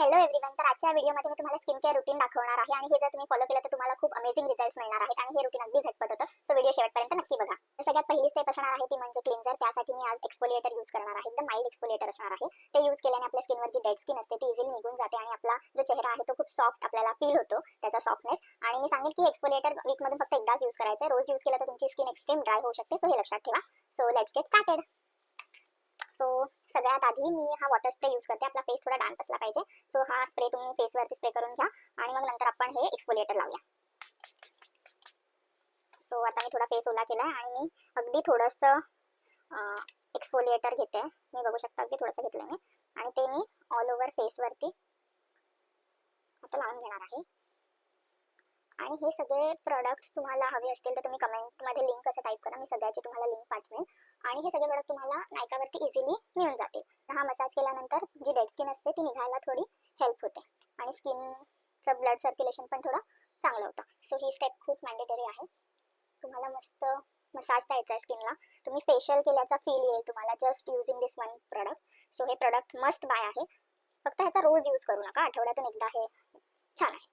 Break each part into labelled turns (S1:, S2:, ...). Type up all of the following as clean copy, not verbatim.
S1: Hello everyone. तर आजच्या व्हिडिओमध्ये मी तुम्हाला स्किन केअर रुटीन दाखवणार आहे आणि हे जर तुम्ही फॉलो केलं तर तुम्हाला खूप अमेझिंग रिझल्ट्स मिळणार आहेत आणि हे रुटीन अगदी झटपट होतं. सो व्हिडिओ शेवटपर्यंत नक्की बघा. तर सगळ्यात पहिली स्टेप असणार आहे ती म्हणजे क्लिन्झर. त्यासाठी मी आज एक्सफोलिएटर यूज करणार आहे. एकदम माइल्ड एक्सफोलिएटर असणार आहे. ते यूज केल्याने आपल्या स्किनवर जी डेड स्किन असते ती इझिली निघून जाते आणि आपला जो चेहरा आहे तो खूप सॉफ्ट आपल्याला फील होतो, त्याचा सॉफ्टनेस. आणि मी सांगेन की एक्सफोलिएटर वीकमधून फक्त एकदाच यूज करायचं आहे. रोज यूज केलं तर तुमची स्किन एक्स्ट्रीम ड्राय होऊ शकते. सो हे लक्षात ठेवा. So let's get started. So सगळ्यात आधी मी हा वॉटर स्प्रे यूज करते. आपला फेस थोडा डार्क असला पाहिजे. सो हा स्प्रे तुम्ही फेसवरती स्प्रे करून घ्या आणि मग नंतर आपण हे एक्सफोलिएटर लावूया. सो आता मी थोडा फेस ओला केलाय आणि मी अगदी थोडंसं एक्सफोलिएटर घेते. मी बघू शकता अगदी थोडंसं घेतलंय मी आणि ते मी ऑल ओव्हर फेसवरती आता लावून घेणार आहे. आणि हे सगळे प्रोडक्ट्स तुम्हाला हवे असतील तर तुम्ही कमेंटमध्ये लिंक असं टाईप करा. मी सगळ्याची तुम्हाला लिंक पाठवेन आणि हे सगळे प्रोडक्ट तुम्हाला नायकावरती इझिली मिळून जातील. हा मसाज केल्यानंतर जी डेड स्किन असते ती निघायला थोडी हेल्प होते आणि स्किनचं ब्लड सर्क्युलेशन पण थोडं चांगलं होतं. सो ही स्टेप खूप मॅन्डेटरी आहे. तुम्हाला मस्त मसाज द्यायचा आहे स्किनला. तुम्ही फेशियल केल्याचा फील येईल तुम्हाला जस्ट युजिंग दिस वन प्रोडक्ट. सो हे प्रोडक्ट मस्ट बाय आहे. फक्त ह्याचा रोज यूज करू नका, आठवड्यातून एकदा. हे छान आहे.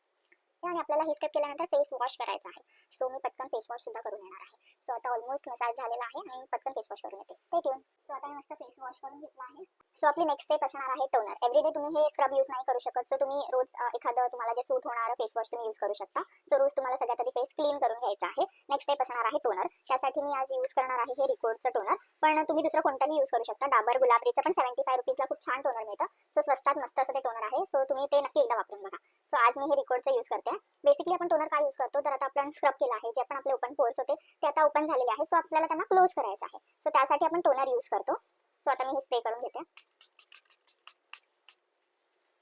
S1: आणि आपल्याला ही स्टेप केल्यानंतर फेस वॉश करायचा आहे. सो मी पटकन फेस वॉश सुद्धा करून येणार आहे. सो आता ऑलमोस्ट मसाज झालेला आहे आणि पटकन फेस वॉश करून येते. Stay tune. सो आता मी मस्त फेस वॉश करून घेतला आहे. सो आपली नेक्स्ट स्टेप असणार आहे टोनर. एव्हरीडे तुम्ही हे स्क्रब यूज नाही करू शकत. सो तुम्ही रोज एखादं तुम्हाला जे सूट होणारं फेस वॉश तुम्ही यूज करू शकता. सो रोज तुम्हाला सगळ्यात आधी फेस क्लीन करून घ्यायचा आहे. नेक्स्ट स्टेप असणार आहे टोनर. त्यासाठी मी आज यूज करणार आहे हे रिकोर्डचं टोनर. पण तुम्ही दुसरं कोणतंही यूज करू शकता. डाबर गुलाबरीचं पण 75 रुपीजला खूप छान टोनर मिळतं. सो स्वस्तात मस्त असं ते टोनर आहे. सो तुम्ही ते नक्की एकदा वापरून बघा. सो आज मी हे रिकोर्डचं यूज करते. बेसिकली आपण टोनर काय यूज करतो तर आता आपण स्क्रब केला आहे, जे पण आपले ओपन पोर्स होते ते आता ओपन झालेले आहे. सो आपल्याला त्यांना क्लोज करायचं आहे. सो त्यासाठी आपण टोनर यूज करतो. सो आता मी हे स्प्रे करून घेते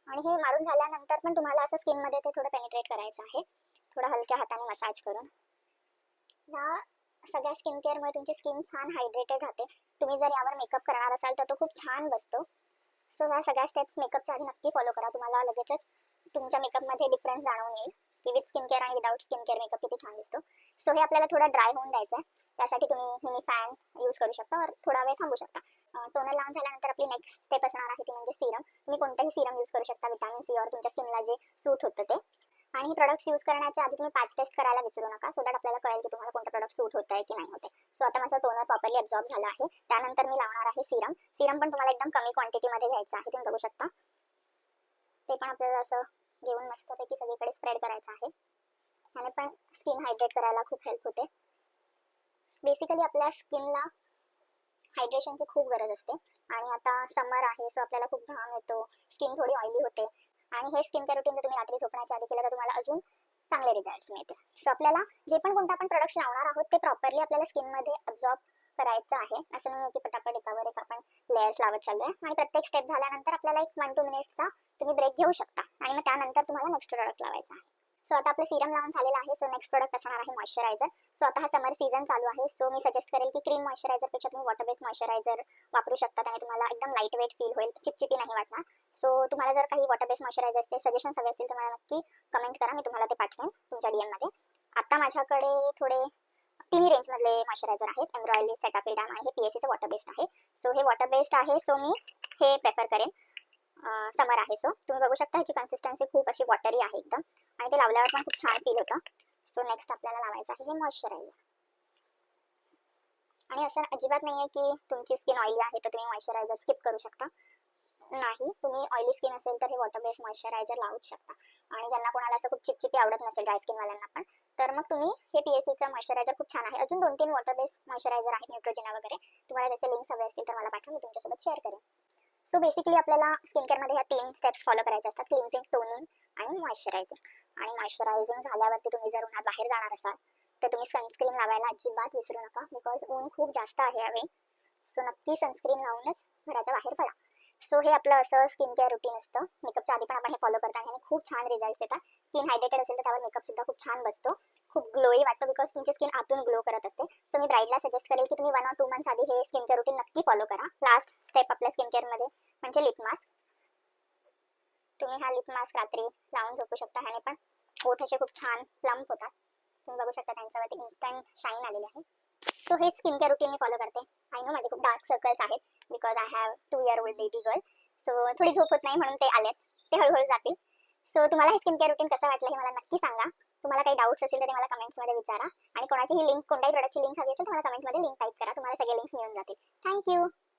S1: आणि हे मारून झाल्यानंतर पण तुम्हाला असं स्किन मध्ये ते थोडं पेनिट्रेट करायचं आहे, थोडं हलक्या हाताने मसाज करून. या सगळ्या स्किन केअरमुळे तुमची स्किन छान हायड्रेटेड राहते. तुम्ही जर यावर मेकअप करणार असाल तर तो खूप छान बसतो. सो ह्या सगळ्या स्टेप्स मेकअपच्या आधी नक्की फॉलो करा. तुम्हाला लगेचच तुमच्या मेकअपमध्ये डिफरन्स जाणवून येईल की विथ स्किन केअर आणि विदाउट स्किन केअर मेकअप किती छान दिसतो. सो हे आपल्याला थोडा ड्राय होऊन द्यायचं आहे. त्यासाठी तुम्ही मिनी फॅन यूज करू शकता और थोडा वेळ थांबू शकता. टोनर लावून झाल्यानंतर आपली नेक्स्ट स्टेप असणार आहे ती म्हणजे सिरम. तुम्ही कोणतंही सिरम यूज करू शकता विटामिन सी और तुमच्या स्किनला जे सूट होतं ते. आणि हे प्रोडक्ट्स यूज करण्याच्या आधी तुम्ही पॅच टेस्ट करायला विसरू नका. सो दॅट आपल्याला कळेल की तुम्हाला कोणतं प्रोडक्ट सूट होत आहे की नाही होते. सो आता माझा टोनर प्रॉपरली अब्झॉर्ब झाला आहे. त्यानंतर मी लावणार आहे सिरम. सिरम पण तुम्हाला एकदम कमी क्वांटिटीमध्ये घ्यायचं आहे. तुम्ही बघू शकता ते पण आपल्याला असं घेऊन मस्तपैकी सगळीकडे स्प्रेड करायचं आहे. आणि पण स्किन हायड्रेट करायला खूप हेल्प होते. बेसिकली आपल्या स्किनला हायड्रेशनची खूप गरज असते आणि आता समर आहे. सो आपल्याला खूप घाम येतो, स्किन थोडी ऑइली होते आणि हे स्किन केअर रुटीन जर तुम्ही रात्री झोपण्याच्या आधी केलं तर तुम्हाला अजून चांगले रिझल्ट्स मिळतील. सो आपल्याला जे पण कोणतं आपण प्रोडक्ट्स लावणार आहोत ते प्रॉपरली आपल्याला स्किनमध्ये अब्झॉर्ब करायचं आहे. असं नाही की पटापट एकावर एक आपण लेयर्स लावत चाललोय. आणि प्रत्येक स्टेप झाल्यानंतर आपल्याला एक 1-2 मिनिट्सचा तुम्ही ब्रेक घेऊ शकता आणि मग त्यानंतर तुम्हाला नेक्स्ट प्रोडक्ट लावायचा आहे. सो आता आपलं सिरम लावून झालेलं आहे. सो नेक्स्ट प्रोडक्ट असणार आहे मॉइश्चरायझर. सो आता हा समर सीझन चालू आहे. सो मी सजेस्ट करेल की क्रीम मॉइश्चरायझरपेक्षा तुम्ही वॉटर बेस्ड मॉइश्चरायझर वापरू शकता. त्याने तुम्हाला एकदम लाईट वेट फील होईल, चिपचिपी नाही वाटणार. सो तुम्हाला जर काही वॉटर बेस्ड मॉइश्चरायझरचे सजेशन्स हवे असतील तर मला नक्की कमेंट करा. मी तुम्हाला ते पाठवेन तुमच्या DM मध्ये. आता माझ्याकडे थोडे तिन्ही रेंजमधले मॉइश्चरायझर आहेत. एम्ब्रॉयडरी, सेटाफिल डॅम आणि हे PSAचं वॉटर बेस्ड आहे. सो हे वॉटर बेस्ड आहे. सो मी हे प्रेफर करेन. समर आहे. सो तुम्ही बघू शकता ह्याची कन्सिस्टन्सी खूप अशी वॉटरी आहे एकदम आणि ते लावल्यावर पण खूप छान फील होतं. सो नेक्स्ट आपल्याला लावायचं आहे हे मॉइश्चरायझर. आणि असं अजिबात नाही आहे की तुमची स्किन ऑइली आहे तर तुम्ही मॉइश्चरायझर स्किप करू शकता. नाही, तुम्ही ऑइली स्किन असेल तर हे वॉटर बेस्ड मॉइश्चरायझर लावूच शकता. आणि ज्यांना कोणाला असं खूप चिपचिपी आवडत नसेल ड्राय स्किनवाल्यांना पण, तर मग तुम्ही हे PSAचं मॉइश्चरायझर खूप छान आहे. अजून 2-3 वॉटर बेस्ड मॉइश्चरायझर आहेत, न्यूट्रोजेना वगैरे. तुम्हाला त्याचे लिंक्स हवे असतील तर मला पाठवा, मी तुमच्यासोबत शेअर करेन. सो बेसिकली आपल्याला स्किन केअरमध्ये ह्या 3 स्टेप्स फॉलो करायचे असतात: क्लिन्झिंग, टोनिंग आणि मॉइश्चरायझिंग. आणि मॉइश्चरायझिंग झाल्यावरती तुम्ही जर उन्हात बाहेर जाणार असाल तर तुम्ही सनस्क्रीन लावायला अजिबात विसरू नका, बिकॉज ऊन खूप जास्त आहे यावेळी. सो नक्की सनस्क्रीन लावूनच घराच्या बाहेर पडा. सो हे आपलं असं स्किन केअर रुटीन असतं. मेकअपच्या आधी पण आपण हे फॉलो करता आणि खूप छान रिझल्ट्स येतात. स्किन हायड्रेटेड असेल तर त्यावर मेकअप सुद्धा खूप छान बसतो, खूप ग्लोई वाटतो, बिकॉज तुमची स्किन आतून ग्लो करत असते. सो मी ब्राईडला सजेस्ट करेल की तुम्ही 1 or 2 मंथ्स आधी हे स्किन केअर रुटीन नक्की फॉलो करा. लास्ट स्टेप आपल्या स्किन केअरमध्ये म्हणजे लिप मास्क. तुम्ही हा लिप मास्क रात्री लावून झोपू शकता. ह्याने पण ओठ असे खूप छान प्लम्प होतात. तुम्ही बघू शकता त्यांच्यावरती इन्स्टंट शाईन आलेली आहे. सो हे स्किन केअर रुटीन मी फॉलो करते. आय नो माझे खूप डार्क सर्कल्स आहेत because I have 2 year old baby girl. So थोडी झोप होत नाही म्हणून ते आलेत. ते हळूहळू जातील. सो तुम्हाला हे स्किन केअर रुटीन कसं वाटलं हे मला नक्की सांगा. तुम्हाला काही डाऊट्स असेल तर ते मला कमेंट्समध्ये विचारा. आणि कोणाची ही लिंक, कोणत्याही प्रोडक्टची लिंक हवी असेल तर मला कमेंटमध्ये लिंक टाईप करा. तुम्हाला सगळे लिंक्स मिळून जातील. थँक्यू.